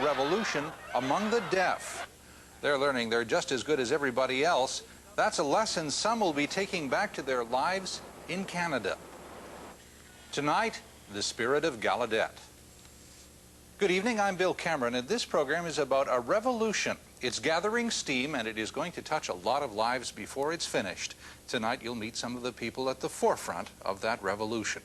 Revolution among the deaf. They're learning they're just as good as everybody else. That's a lesson some will be taking back to their lives in Canada. Tonight, the spirit of Gallaudet. Good evening, I'm Bill Cameron, and this program is about a revolution. It's gathering steam, and it is going to touch a lot of lives before it's finished. Tonight, you'll meet some of the people at the forefront of that revolution.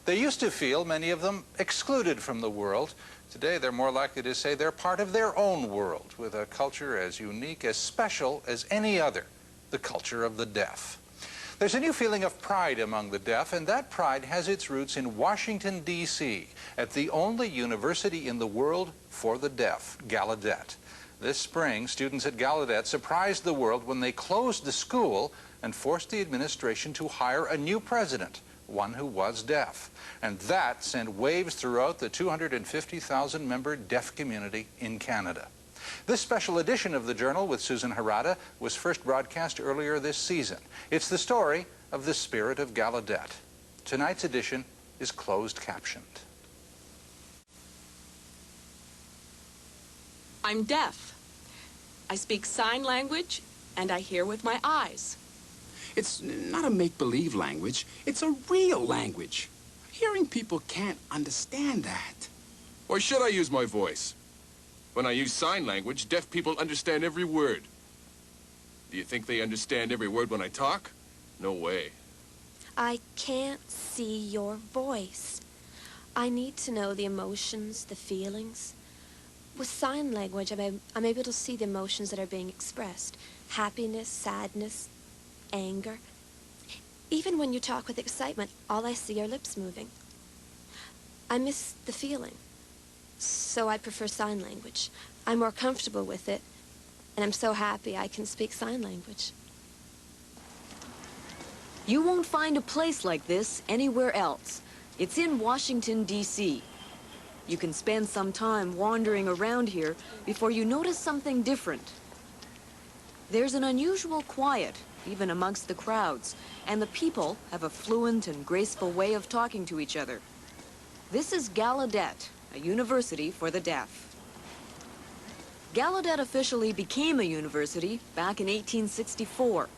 They used to feel, many of them, excluded from the world. Today, they're more likely to say they're part of their own world, with a culture as unique, as special as any other, the culture of the deaf. There's a new feeling of pride among the deaf, and that pride has its roots in Washington, D.C., at the only university in the world for the deaf, Gallaudet. This spring, students at Gallaudet surprised the world when they closed the school and forced the administration to hire a new president, one who was deaf. And that sent waves throughout the 250,000-member deaf community in Canada. This special edition of the Journal with Susan Harada was first broadcast earlier this season. It's the story of the spirit of Gallaudet. Tonight's edition is closed captioned. I'm deaf. I speak sign language and I hear with my eyes. It's not a make-believe language, it's a real language. Hearing people can't understand that. Why should I use my voice? When I use sign language, deaf people understand every word. Do you think they understand every word when I talk? No way. I can't see your voice. I need to know the emotions, the feelings. With sign language, I'm able to see the emotions that are being expressed. Happiness, sadness, anger. Even when you talk with excitement, all I see are lips moving. I miss the feeling. So I prefer sign language. I'm more comfortable with it, and I'm so happy I can speak sign language. You won't find a place like this anywhere else. It's in Washington, D.C. You can spend some time wandering around here before you notice something different. There's an unusual quiet, even amongst the crowds, and the people have a fluent and graceful way of talking to each other. This is Gallaudet, a university for the deaf. Gallaudet officially became a university back in 1864.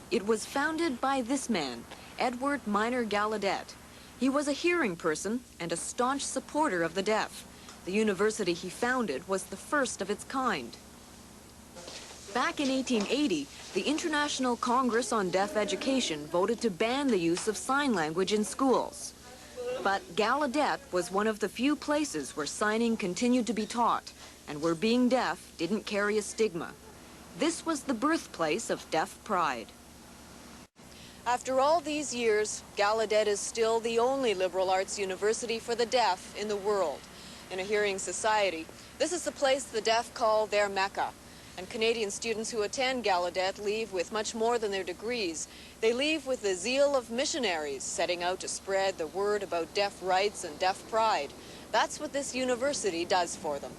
It was founded by this man, Edward Minor Gallaudet. He was a hearing person and a staunch supporter of the deaf. The university he founded was the first of its kind. Back in 1880, the International Congress on Deaf Education voted to ban the use of sign language in schools. But Gallaudet was one of the few places where signing continued to be taught and where being deaf didn't carry a stigma. This was the birthplace of deaf pride. After all these years, Gallaudet is still the only liberal arts university for the deaf in the world. In a hearing society, this is the place the deaf call their Mecca. And Canadian students who attend Gallaudet leave with much more than their degrees. They leave with the zeal of missionaries setting out to spread the word about deaf rights and deaf pride. That's what this university does for them.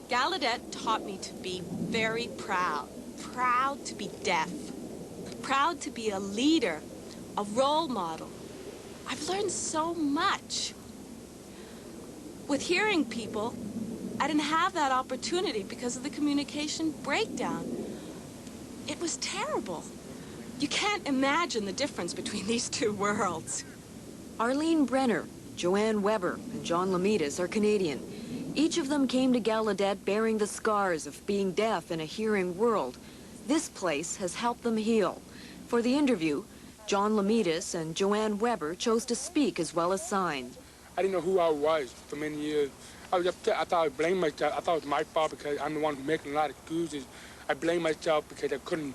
Gallaudet taught me to be very proud. Proud to be deaf. Proud to be a leader, a role model. I've learned so much. With hearing people, I didn't have that opportunity because of the communication breakdown. It was terrible. You can't imagine the difference between these two worlds. Arlene Brenner, Joanne Weber, and John Lamitas are Canadian. Each of them came to Gallaudet bearing the scars of being deaf in a hearing world. This place has helped them heal. For the interview, John Lamitas and Joanne Weber chose to speak as well as sign. I didn't know who I was for many years. I thought I blamed myself. I thought it was my fault because I'm the one who's making a lot of excuses. I blame myself because I couldn't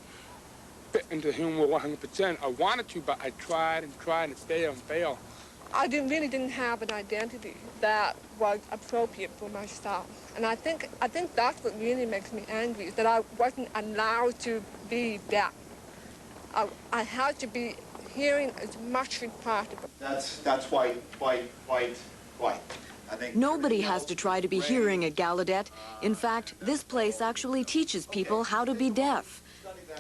fit into the human world 100%. I wanted to, but I tried and tried and failed. I really didn't have an identity that was appropriate for myself. And I think that's what really makes me angry, is that I wasn't allowed to be deaf. I had to be hearing as much as possible. That's white. I think nobody has to try to be hearing at Gallaudet. In fact, this place actually teaches people how to be deaf.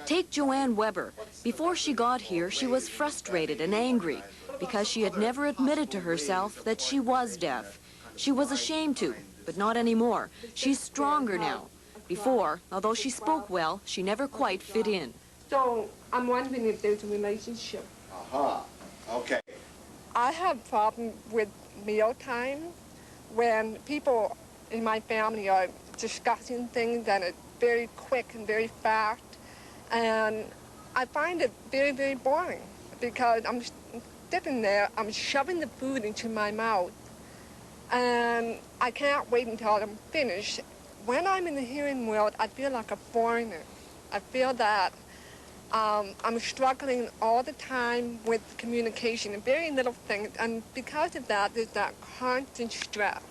Take Joanne Weber. Before she got here, she was frustrated and angry because she had never admitted to herself that she was deaf. She was ashamed to, but not anymore. She's stronger now. Before, although she spoke well, she never quite fit in. So I'm wondering if there's a relationship. Okay. I have problem with mealtime when people in my family are discussing things and it's very quick and very fast. And I find it very, very boring because I'm sitting there, I'm shoving the food into my mouth, and I can't wait until I'm finished. When I'm in the hearing world, I feel like a foreigner. I feel that I'm struggling all the time with communication and very little things, and because of that, there's that constant stress.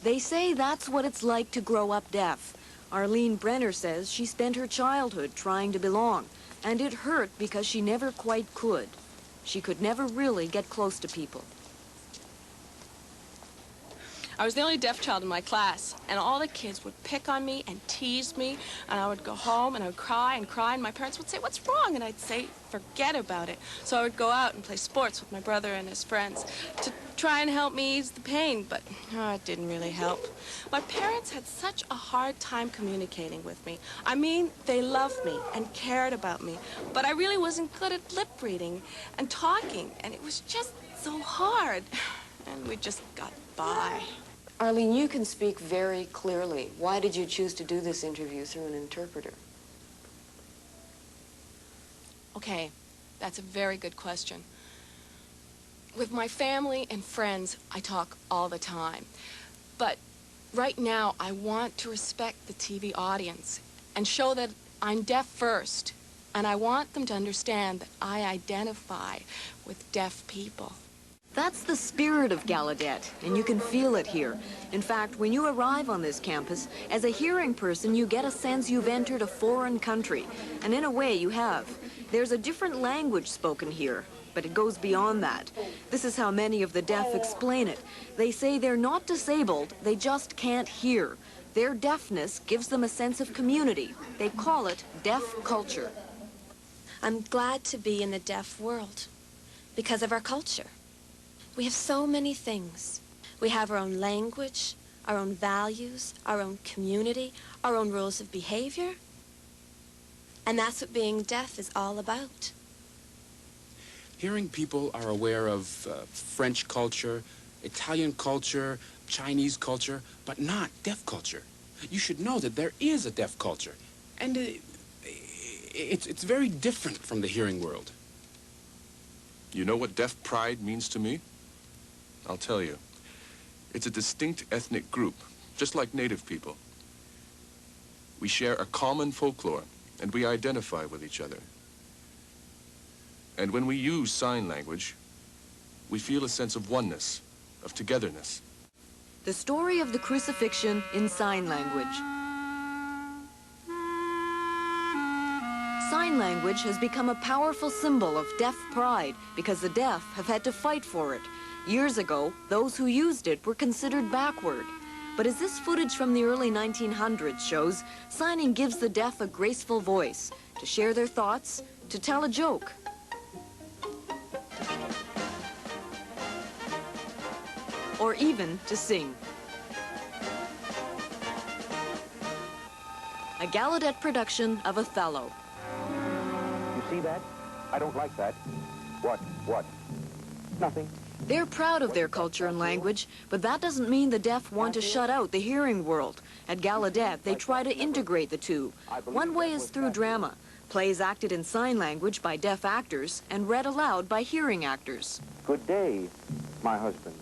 They say that's what it's like to grow up deaf. Arlene Brenner says she spent her childhood trying to belong, and it hurt because she never quite could. She could never really get close to people. I was the only deaf child in my class, and all the kids would pick on me and tease me, and I would go home and I would cry, and my parents would say, "What's wrong?" And I'd say, "Forget about it." So I would go out and play sports with my brother and his friends to try and help me ease the pain, but it didn't really help. My parents had such a hard time communicating with me. I mean, they loved me and cared about me, but I really wasn't good at lip reading and talking, and it was just so hard, and we just got by. Arlene, you can speak very clearly. Why did you choose to do this interview through an interpreter? Okay, that's a very good question. With my family and friends, I talk all the time. But right now, I want to respect the TV audience and show that I'm deaf first. And I want them to understand that I identify with deaf people. That's the spirit of Gallaudet, and you can feel it here. In fact, when you arrive on this campus, as a hearing person, you get a sense you've entered a foreign country. And in a way, you have. There's a different language spoken here, but it goes beyond that. This is how many of the deaf explain it. They say they're not disabled, they just can't hear. Their deafness gives them a sense of community. They call it deaf culture. I'm glad to be in the deaf world because of our culture. We have so many things. We have our own language, our own values, our own community, our own rules of behavior. And that's what being deaf is all about. Hearing people are aware of French culture, Italian culture, Chinese culture, but not deaf culture. You should know that there is a deaf culture. And it's very different from the hearing world. You know what deaf pride means to me? I'll tell you. It's a distinct ethnic group, just like native people. We share a common folklore, and we identify with each other. And when we use sign language, we feel a sense of oneness, of togetherness. The story of the crucifixion in sign language. Sign language has become a powerful symbol of deaf pride because the deaf have had to fight for it. Years ago, those who used it were considered backward. But as this footage from the early 1900s shows, signing gives the deaf a graceful voice to share their thoughts, to tell a joke. Or even to sing. A Gallaudet production of Othello. You see that? I don't like that. What? Nothing. They're proud of their culture and language, but that doesn't mean the deaf want to shut out the hearing world. At Gallaudet, they try to integrate the two. One way is through drama. Plays acted in sign language by deaf actors and read aloud by hearing actors. Good day, my husband.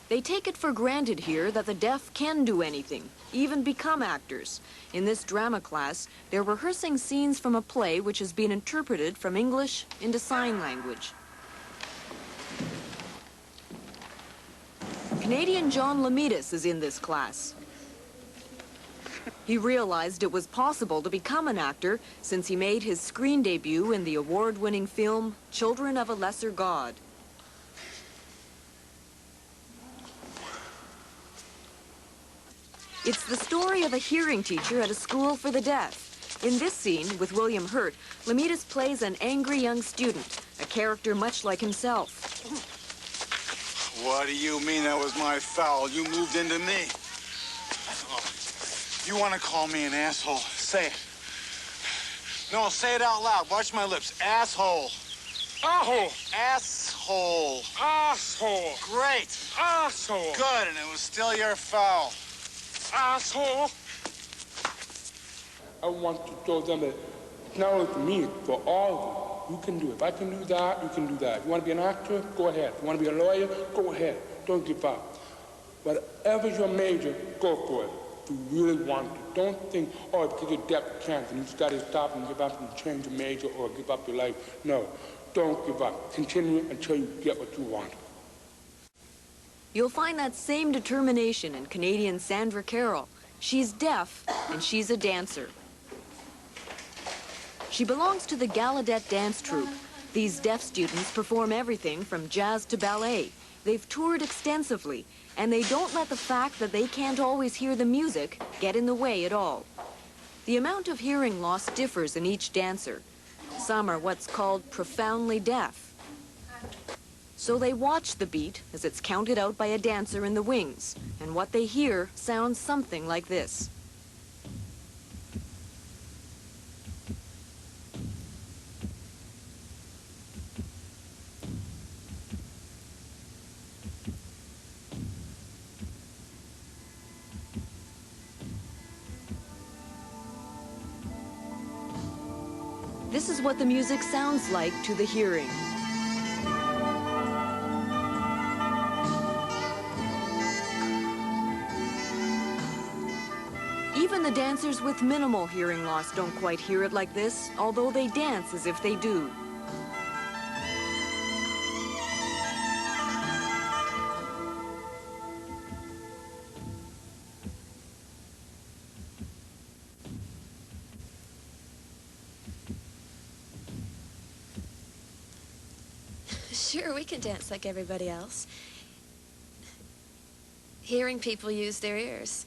They take it for granted here that the deaf can do anything, even become actors. In this drama class, they're rehearsing scenes from a play which has been interpreted from English into sign language. Canadian John Lamitas is in this class. He realized it was possible to become an actor since he made his screen debut in the award-winning film Children of a Lesser God. It's the story of a hearing teacher at a school for the deaf. In this scene, with William Hurt, Lamitas plays an angry young student, a character much like himself. What do you mean that was my foul? You moved into me. Oh, you want to call me an asshole? Say it. No, say it out loud. Watch my lips. Asshole. Asshole. Asshole. Asshole. Great. Asshole. Good, and it was still your foul. Asshole. I want to show them that it's not only for me, it's for all of you. You can do it. If I can do that, you can do that. If you want to be an actor, go ahead. If you want to be a lawyer, go ahead. Don't give up. Whatever's your major, go for it. If you really want to. Don't think, oh, because you're deaf, you can't, and you just got to stop and give up and change your major or give up your life. No, don't give up. Continue until you get what you want. You'll find that same determination in Canadian Sandra Carroll. She's deaf, and she's a dancer. She belongs to the Gallaudet dance troupe. These deaf students perform everything from jazz to ballet. They've toured extensively, and they don't let the fact that they can't always hear the music get in the way at all. The amount of hearing loss differs in each dancer. Some are what's called profoundly deaf. So they watch the beat as it's counted out by a dancer in the wings, and what they hear sounds something like this. This is what the music sounds like to the hearing. Even the dancers with minimal hearing loss don't quite hear it like this, although they dance as if they do. Sure, we can dance like everybody else. Hearing people use their ears.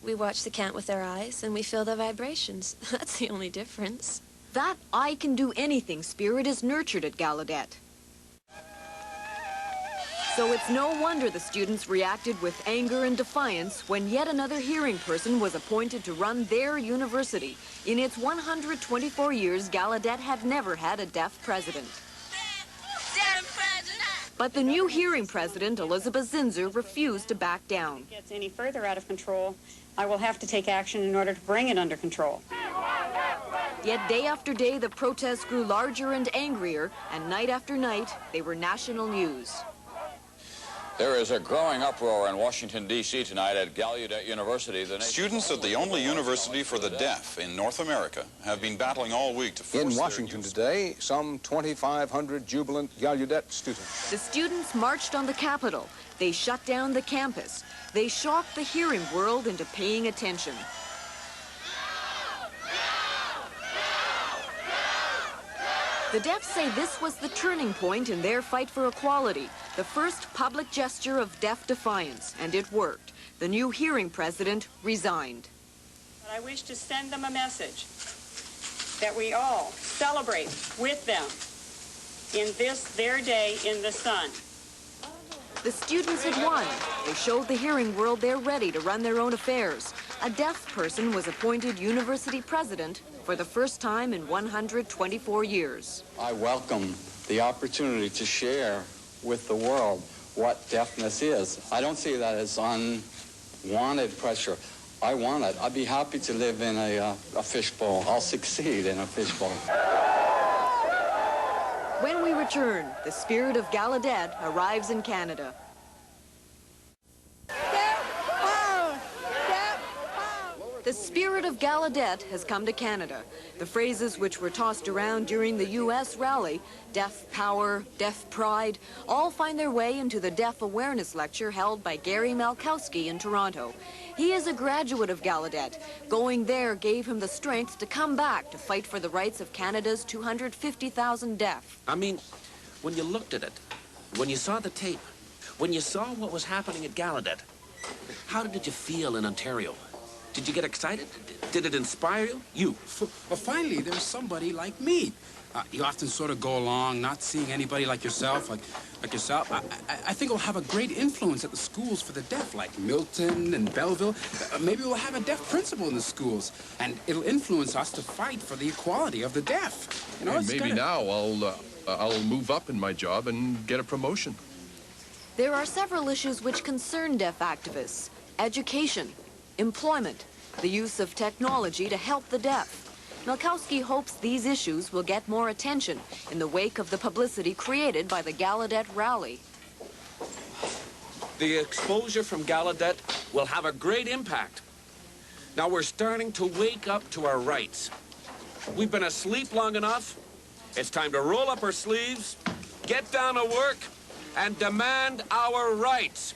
We watch the count with our eyes, and we feel the vibrations. That's the only difference. That I can do anything spirit is nurtured at Gallaudet. So it's no wonder the students reacted with anger and defiance when yet another hearing person was appointed to run their university. In its 124 years, Gallaudet had never had a deaf president. But the new hearing president, Elizabeth Zinzer, refused to back down. If it gets any further out of control, I will have to take action in order to bring it under control. Yet day after day, the protests grew larger and angrier, and night after night, they were national news. There is a growing uproar in Washington, D.C. tonight at Gallaudet University. Students at the only university for the deaf in North America have been battling all week to force In Washington today, some 2,500 jubilant Gallaudet students. The students marched on the Capitol. They shut down the campus. They shocked the hearing world into paying attention. The deaf say this was the turning point in their fight for equality, the first public gesture of deaf defiance, and it worked. The new hearing president resigned. But I wish to send them a message that we all celebrate with them in this, their day in the sun. The students had won. They showed the hearing world they're ready to run their own affairs. A deaf person was appointed university president for the first time in 124 years. I welcome the opportunity to share with the world what deafness is. I don't see that as unwanted pressure. I want it. I'd be happy to live in a fishbowl. I'll succeed in a fishbowl. When we return, the spirit of Gallaudet arrives in Canada. The spirit of Gallaudet has come to Canada. The phrases which were tossed around during the U.S. rally, deaf power, deaf pride, all find their way into the deaf awareness lecture held by Gary Malkowski in Toronto. He is a graduate of Gallaudet. Going there gave him the strength to come back to fight for the rights of Canada's 250,000 deaf. I mean, when you looked at it, when you saw the tape, when you saw what was happening at Gallaudet, how did you feel in Ontario? Did you get excited? Did it inspire you? You. Well, finally, there's somebody like me. You often sort of go along, not seeing anybody like yourself, like yourself. I think it'll have a great influence at the schools for the deaf, like Milton and Belleville. Maybe we'll have a deaf principal in the schools, and it'll influence us to fight for the equality of the deaf. You know, And maybe now I'll move up in my job and get a promotion. There are several issues which concern deaf activists: education, employment, the use of technology to help the deaf. Malkowski hopes these issues will get more attention in the wake of the publicity created by the Gallaudet rally. The exposure from Gallaudet will have a great impact. Now we're starting to wake up to our rights. We've been asleep long enough. It's time to roll up our sleeves, get down to work, and demand our rights.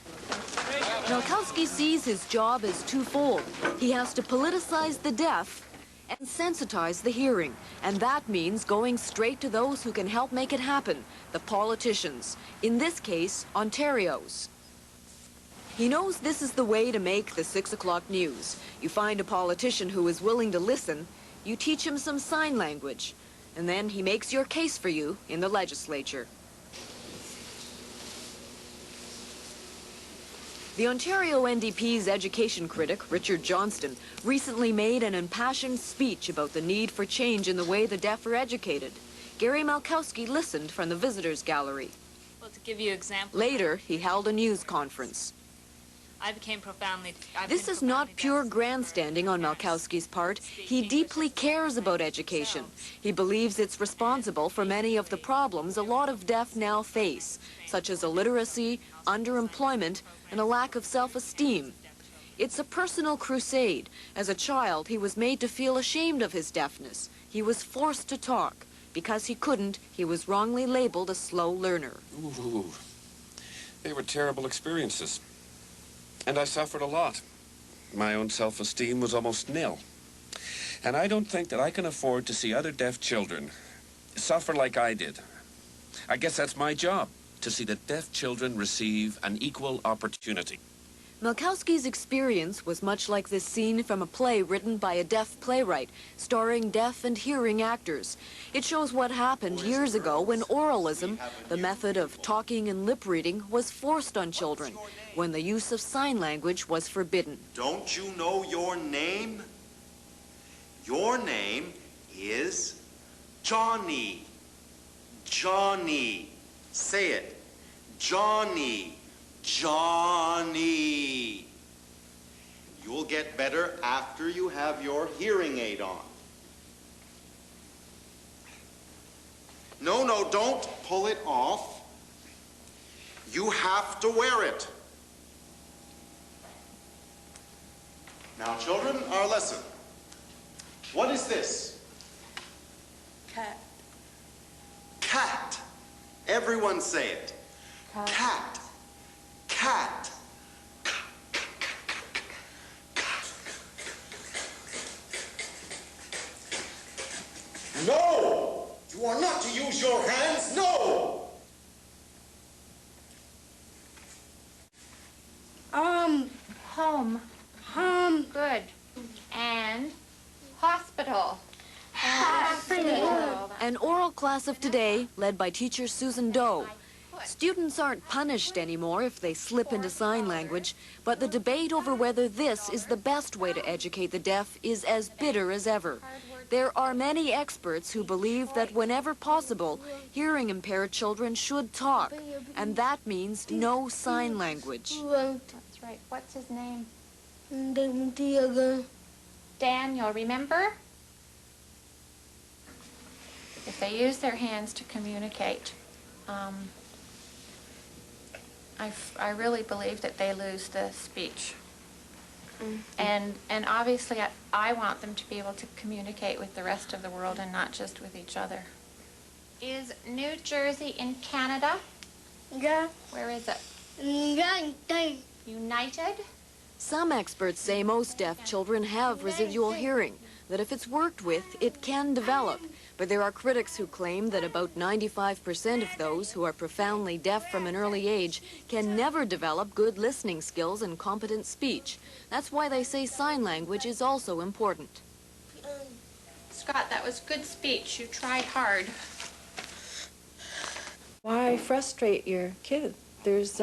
Malkowski sees his job as twofold. He has to politicize the deaf and sensitize the hearing. And that means going straight to those who can help make it happen, the politicians. In this case, Ontario's. He knows this is the way to make the 6 o'clock news. You find a politician who is willing to listen, you teach him some sign language, and then he makes your case for you in the legislature. The Ontario NDP's education critic, Richard Johnston, recently made an impassioned speech about the need for change in the way the deaf are educated. Gary Malkowski listened from the visitors' gallery. Well, to give you examples. Later, he held a news conference. This is not pure grandstanding on Malkowski's part. He deeply cares about education. He believes it's responsible for many of the problems a lot of deaf now face, such as illiteracy, underemployment, and a lack of self-esteem. It's a personal crusade. As a child, he was made to feel ashamed of his deafness. He was forced to talk. Because he couldn't, he was wrongly labeled a slow learner. Ooh, they were terrible experiences. And I suffered a lot. My own self-esteem was almost nil. And I don't think that I can afford to see other deaf children suffer like I did. I guess that's my job, to see that deaf children receive an equal opportunity. Malkowski's experience was much like this scene from a play written by a deaf playwright, starring deaf and hearing actors. It shows what happened years ago when oralism, the method of talking and lip reading, was forced on children, when the use of sign language was forbidden. Don't you know your name? Your name is Johnny. Johnny. Say it. Johnny. Johnny. You'll get better after you have your hearing aid on. No, no, don't pull it off. You have to wear it. Now, children, our lesson. What is this? Cat. Cat. Everyone say it. Cat. Cat. No! You are not to use your hands, no! Home. Good. And hospital. Hospital. An oral class of today, led by teacher Susan Doe. Students aren't punished anymore if they slip into sign language, but the debate over whether this is the best way to educate the deaf is as bitter as ever. There are many experts who believe that whenever possible, hearing-impaired children should talk, and that means no sign language. That's right. What's his name? Daniel, remember? If they use their hands to communicate, I really believe that they lose the speech. And obviously I want them to be able to communicate with the rest of the world and not just with each other. Is New Jersey in Canada? Yeah. Where is it? United. United? Some experts say most deaf children have residual hearing, that if it's worked with, it can develop. But there are critics who claim that about 95% of those who are profoundly deaf from an early age can never develop good listening skills and competent speech. That's why they say sign language is also important. Scott, that was good speech. You tried hard. Why frustrate your kid? There's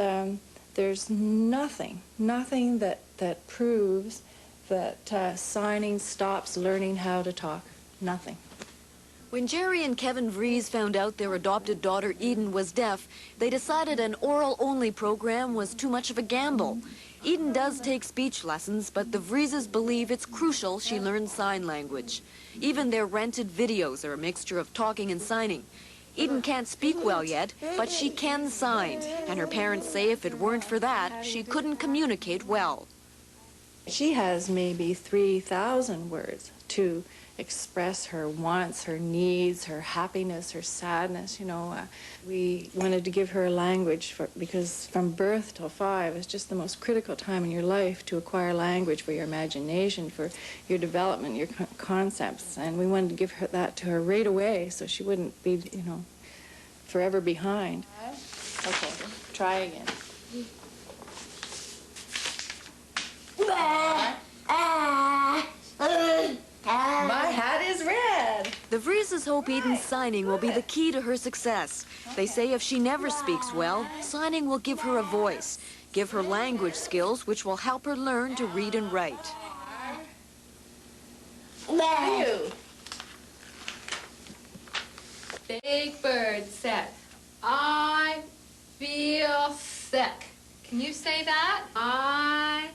nothing that proves that signing stops learning how to talk. Nothing. When Jerry and Kevin Vries found out their adopted daughter Eden was deaf, they decided an oral-only program was too much of a gamble. Eden does take speech lessons, but the Vrieses believe it's crucial she learn sign language. Even their rented videos are a mixture of talking and signing. Eden can't speak well yet, but she can sign, and her parents say if it weren't for that, she couldn't communicate well. She has maybe 3,000 words to express her wants, her needs, her happiness, her sadness. You know, we wanted to give her a language because from birth till 5 is just the most critical time in your life to acquire language for your imagination, for your development, your concepts. And we wanted to give her that to her right away so she wouldn't be, you know, forever behind. Okay, try again. My hat is red. The Vrieses hope Eden's signing will be the key to her success. They say if she never speaks well, signing will give her a voice, give her language skills which will help her learn to read and write. You. Big Bird said, I feel sick. Can you say that? I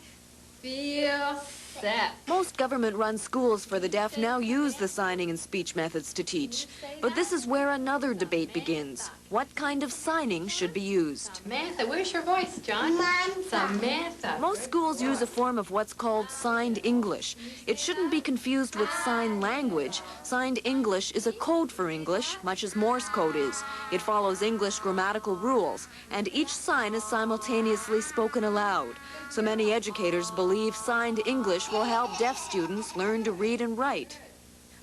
feel sick. Most government-run schools for the deaf now use the signing and speech methods to teach. But this is where another debate begins. What kind of signing should be used? Samantha, where's your voice, John? Samantha. Most schools use a form of what's called signed English. It shouldn't be confused with sign language. Signed English is a code for English, much as Morse code is. It follows English grammatical rules, and each sign is simultaneously spoken aloud. So many educators believe signed English will help deaf students learn to read and write.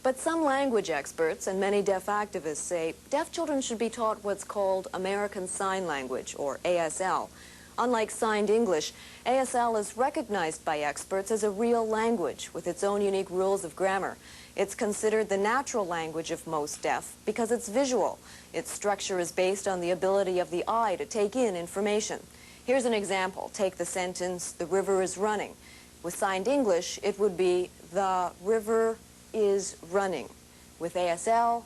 But some language experts and many deaf activists say deaf children should be taught what's called American Sign Language, or ASL. Unlike signed English, ASL is recognized by experts as a real language with its own unique rules of grammar. It's considered the natural language of most deaf because it's visual. Its structure is based on the ability of the eye to take in information. Here's an example. Take the sentence, "The river is running." With signed English, it would be, "The river is running." With ASL,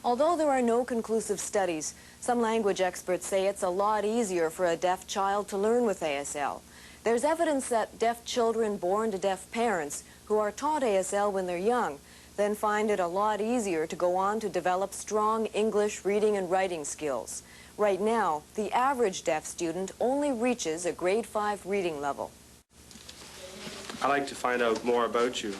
although there are no conclusive studies, some language experts say it's a lot easier for a deaf child to learn with ASL. There's evidence that deaf children born to deaf parents who are taught ASL when they're young then find it a lot easier to go on to develop strong English reading and writing skills. Right now, the average deaf student only reaches a grade 5 reading level. I'd like to find out more about you.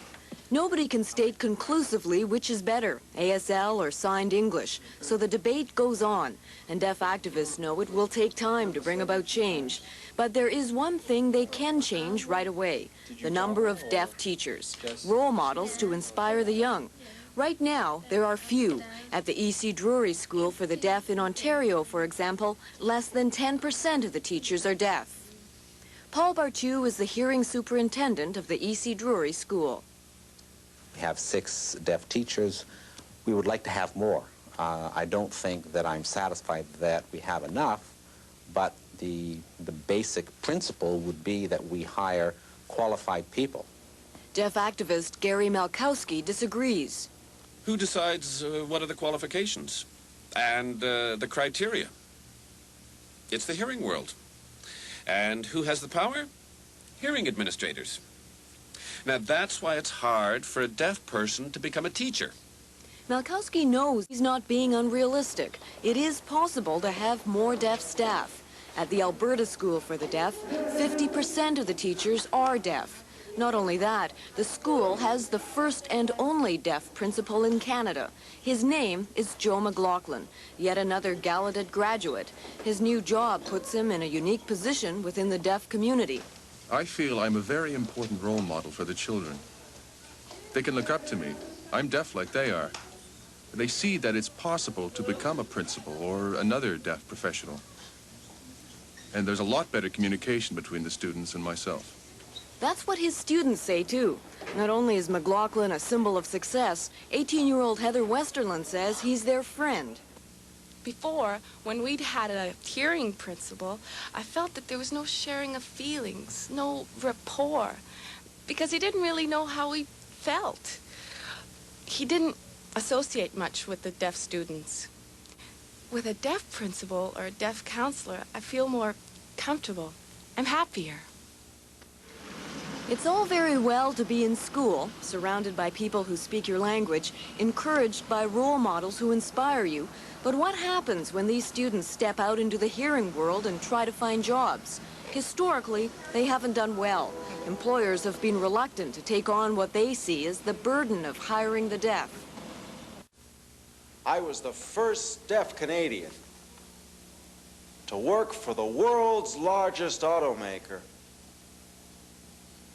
Nobody can state conclusively which is better, ASL or signed English, so the debate goes on, and deaf activists know it will take time to bring about change. But there is one thing they can change right away, the number of deaf teachers, role models to inspire the young. Right now, there are few. At the E.C. Drury School for the Deaf in Ontario, for example, less than 10% of the teachers are deaf. Paul Bartu is the hearing superintendent of the E.C. Drury School. We have 6 deaf teachers. We would like to have more. I don't think that I'm satisfied that we have enough, but the basic principle would be that we hire qualified people. Deaf activist Gary Malkowski disagrees. Who decides what are the qualifications and the criteria? It's the hearing world. And who has the power? Hearing administrators. Now, that's why it's hard for a deaf person to become a teacher. Malkowski knows he's not being unrealistic. It is possible to have more deaf staff. At the Alberta School for the Deaf, 50% of the teachers are deaf. Not only that, the school has the first and only deaf principal in Canada. His name is Joe McLaughlin, yet another Gallaudet graduate. His new job puts him in a unique position within the deaf community. I feel I'm a very important role model for the children. They can look up to me. I'm deaf like they are. They see that it's possible to become a principal or another deaf professional. And there's a lot better communication between the students and myself. That's what his students say, too. Not only is McLaughlin a symbol of success, 18-year-old Heather Westerland says he's their friend. Before, when we'd had a hearing principal, I felt that there was no sharing of feelings, no rapport, because he didn't really know how we felt. He didn't associate much with the deaf students. With a deaf principal or a deaf counselor, I feel more comfortable. I'm happier. It's all very well to be in school, surrounded by people who speak your language, encouraged by role models who inspire you. But what happens when these students step out into the hearing world and try to find jobs? Historically, they haven't done well. Employers have been reluctant to take on what they see as the burden of hiring the deaf. I was the first deaf Canadian to work for the world's largest automaker.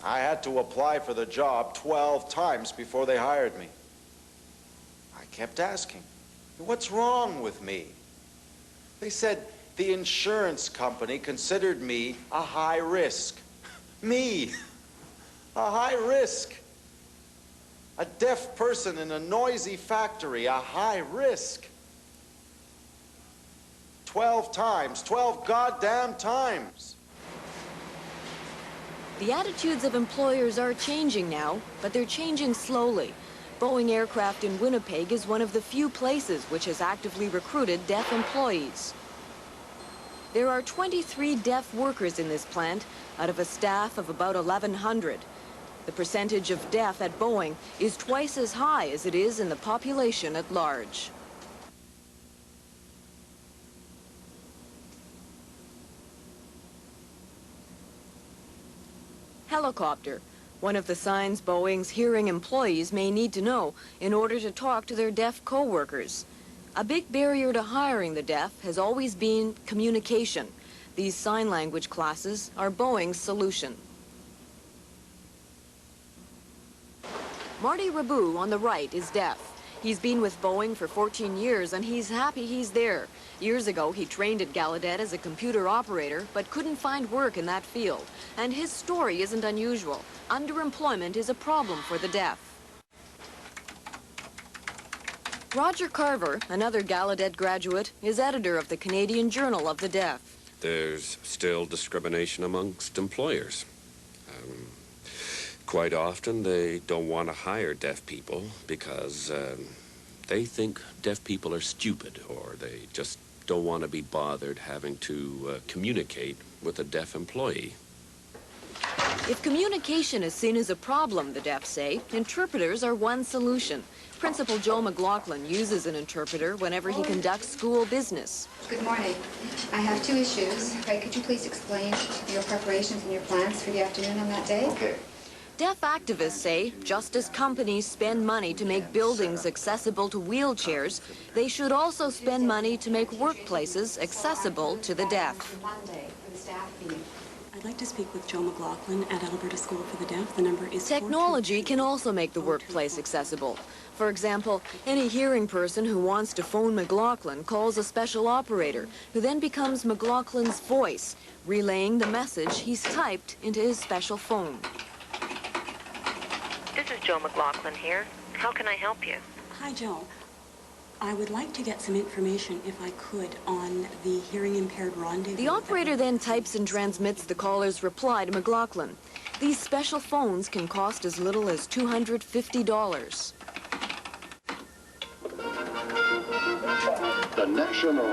I had to apply for the job 12 times before they hired me. I kept asking, what's wrong with me? They said the insurance company considered me a high risk. Me, a high risk. A deaf person in a noisy factory, a high risk. 12 times, 12 goddamn times. The attitudes of employers are changing now, but they're changing slowly. Boeing Aircraft in Winnipeg is one of the few places which has actively recruited deaf employees. There are 23 deaf workers in this plant out of a staff of about 1,100. The percentage of deaf at Boeing is twice as high as it is in the population at large. Helicopter, one of the signs Boeing's hearing employees may need to know in order to talk to their deaf co-workers. A big barrier to hiring the deaf has always been communication. These sign language classes are Boeing's solution. Marty Rabu on the right is deaf. He's been with Boeing for 14 years and he's happy he's there. Years ago, he trained at Gallaudet as a computer operator, but couldn't find work in that field. And his story isn't unusual. Underemployment is a problem for the deaf. Roger Carver, another Gallaudet graduate, is editor of the Canadian Journal of the Deaf. There's still discrimination amongst employers. Quite often, they don't want to hire deaf people because they think deaf people are stupid, or they just don't want to be bothered having to communicate with a deaf employee. If communication is seen as a problem, the deaf say, interpreters are one solution. Principal Joe McLaughlin uses an interpreter whenever he conducts school business. Good morning. I have two issues. Right, could you please explain your preparations and your plans for the afternoon on that day? Okay. Deaf activists say just as companies spend money to make buildings accessible to wheelchairs, they should also spend money to make workplaces accessible to the deaf. I'd like to speak with Joe McLaughlin at Alberta School for the Deaf. The number is... Technology can also make the workplace accessible. For example, any hearing person who wants to phone McLaughlin calls a special operator, who then becomes McLaughlin's voice, relaying the message he's typed into his special phone. This is Joe McLaughlin here. How can I help you? Hi, Joe. I would like to get some information, if I could, on the hearing-impaired rendezvous. The operator then types and transmits the caller's reply to McLaughlin. These special phones can cost as little as $250. The National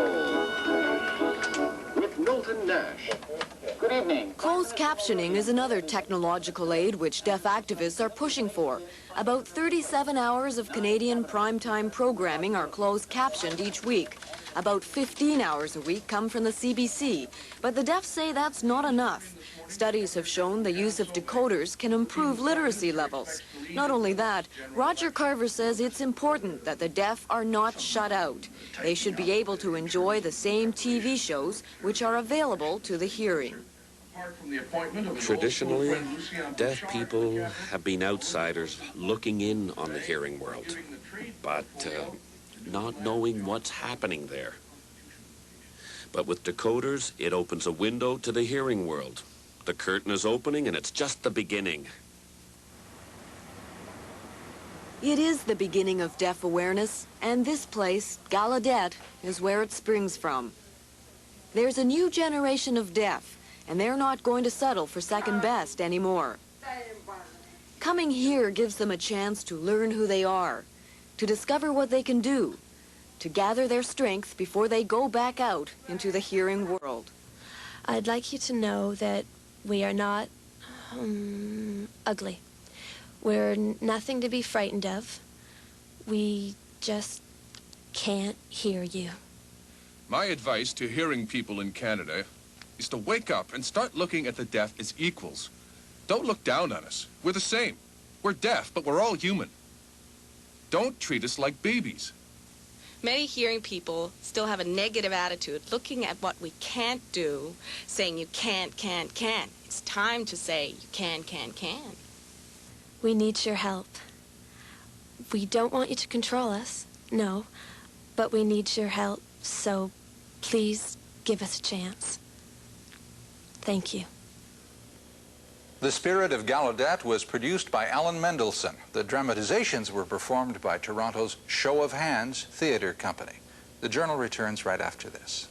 with Milton Nash. Good evening. Closed captioning is another technological aid which deaf activists are pushing for. About 37 hours of Canadian primetime programming are closed captioned each week. About 15 hours a week come from the CBC, but the deaf say that's not enough. Studies have shown the use of decoders can improve literacy levels. Not only that, Roger Carver says it's important that the deaf are not shut out. They should be able to enjoy the same TV shows which are available to the hearing. Traditionally, deaf people have been outsiders looking in on the hearing world, but not knowing what's happening there. But with decoders, it opens a window to the hearing world. The curtain is opening, and it's just the beginning. It is the beginning of deaf awareness, and this place, Gallaudet, is where it springs from. There's a new generation of deaf, and they're not going to settle for second best anymore. Coming here gives them a chance to learn who they are, to discover what they can do, to gather their strength before they go back out into the hearing world. I'd like you to know that we are not ugly. We're nothing to be frightened of. We just can't hear you. My advice to hearing people in Canada is to wake up and start looking at the deaf as equals. Don't look down on us. We're the same. We're deaf, but we're all human. Don't treat us like babies. Many hearing people still have a negative attitude, looking at what we can't do, saying you can't. It's time to say you can. We need your help. We don't want you to control us, no, but we need your help, so please give us a chance. Thank you. The Spirit of Gallaudet was produced by Alan Mendelsohn. The dramatizations were performed by Toronto's Show of Hands Theatre Company. The Journal returns right after this.